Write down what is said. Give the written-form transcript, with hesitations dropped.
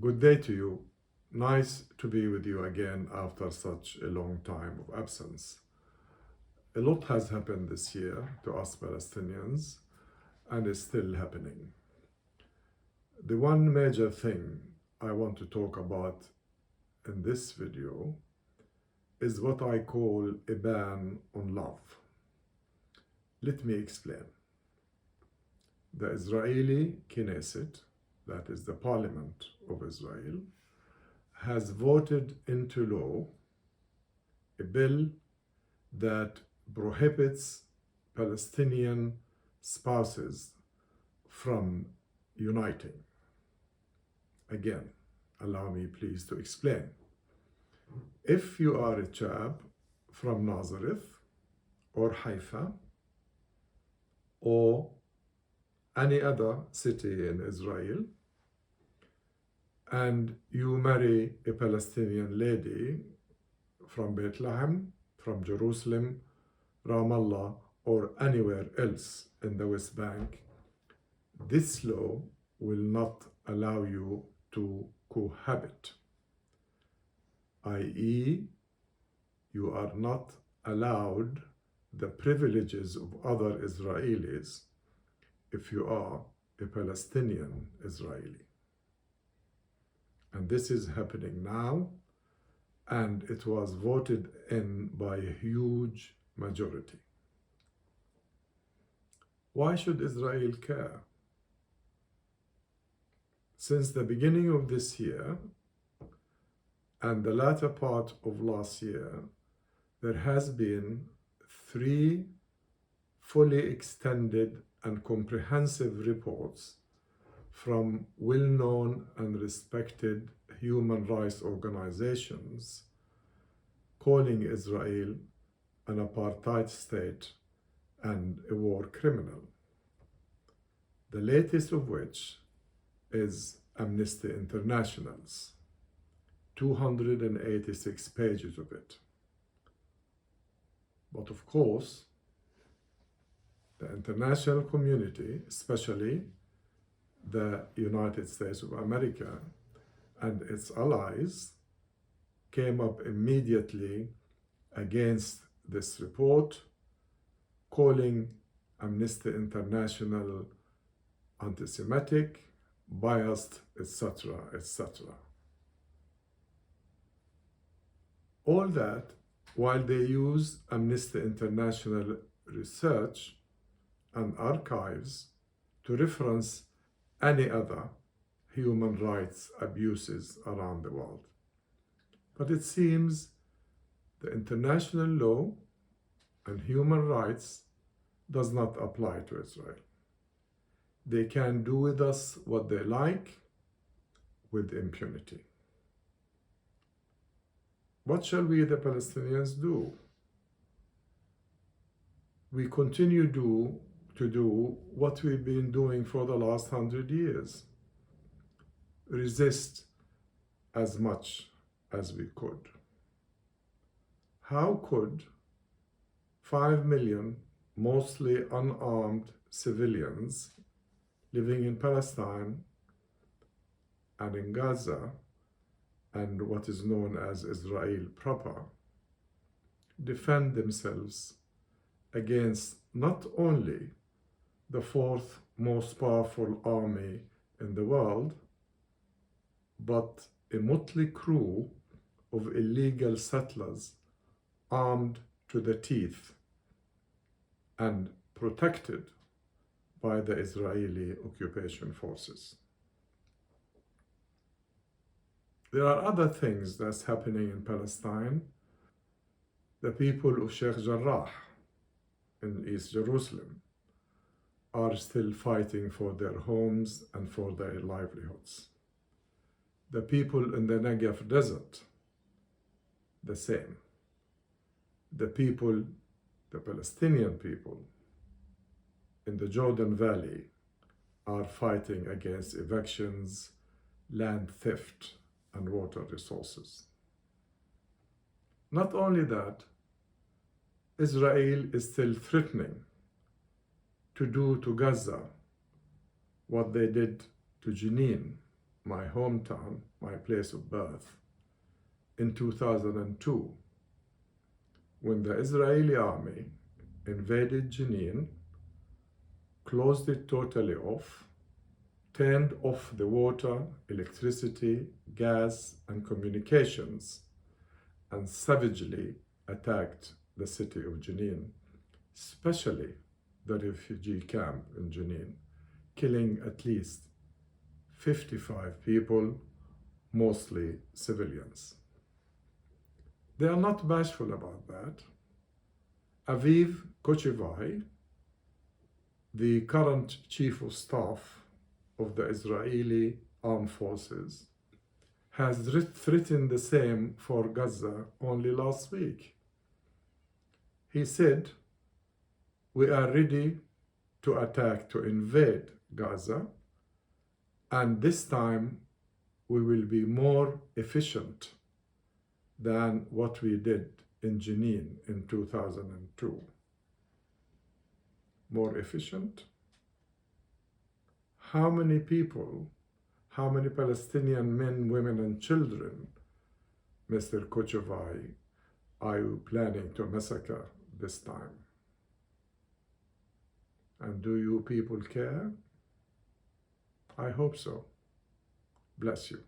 Good day to you. Nice to be with you again after such a long time of absence. A lot has happened this year to us Palestinians and is still happening. The one major thing I want to talk about in this video is what I call a ban on love. Let me explain. The Israeli Knesset, that is the Parliament of Israel, has voted into law a bill that prohibits Palestinian spouses from uniting. Again, allow me please to explain. If you are a chap from Nazareth or Haifa or any other city in Israel, and you marry a Palestinian lady from Bethlehem, from Jerusalem, Ramallah, or anywhere else in the West Bank, this law will not allow you to cohabit, i.e., you are not allowed the privileges of other Israelis if you are a Palestinian Israeli. And this is happening now, and it was voted in by a huge majority. Why should Israel care? Since the beginning of this year and the latter part of last year, there has been 3 fully extended and comprehensive reports from well-known and respected human rights organizations calling Israel an apartheid state and a war criminal. The latest of which is Amnesty International's 286 pages of it. But of course, the international community, especially the United States of America and its allies, came up immediately against this report, calling Amnesty International anti-Semitic, biased, etc., etc. All that while they use Amnesty International research and archives to reference any other human rights abuses around the world. But it seems the international law and human rights does not apply to Israel. They can do with us what they like with impunity. What shall we, the Palestinians, do? We continue to do what we've been doing for the last 100 years. Resist as much as we could. How could 5 million mostly unarmed civilians living in Palestine and in Gaza and what is known as Israel proper defend themselves against not only the 4th most powerful army in the world, but a motley crew of illegal settlers armed to the teeth and protected by the Israeli occupation forces? There are other things that's happening in Palestine. The people of Sheikh Jarrah in East Jerusalem are still fighting for their homes and for their livelihoods. The people in the Negev desert, the same. The people, the Palestinian people in the Jordan Valley are fighting against evictions, land theft, and water resources. Not only that, Israel is still threatening to do to Gaza what they did to Jenin my hometown, my place of birth, in 2002, when the Israeli army invaded Jenin, closed it totally off, turned off the water, electricity, gas, and communications, and savagely attacked the city of Jenin, especially the refugee camp in Jenin, killing at least 55 people, mostly civilians. They are not bashful about that. Aviv Kochevai, the current chief of staff of the Israeli armed forces, has threatened the same for Gaza only last week. He said, "We are ready to attack, to invade Gaza, and this time we will be more efficient than what we did in Jenin in 2002. More efficient? How many people, how many Palestinian men, women, and children, Mr. Kochevai, are you planning to massacre this time? And do you people care? I hope so. Bless you.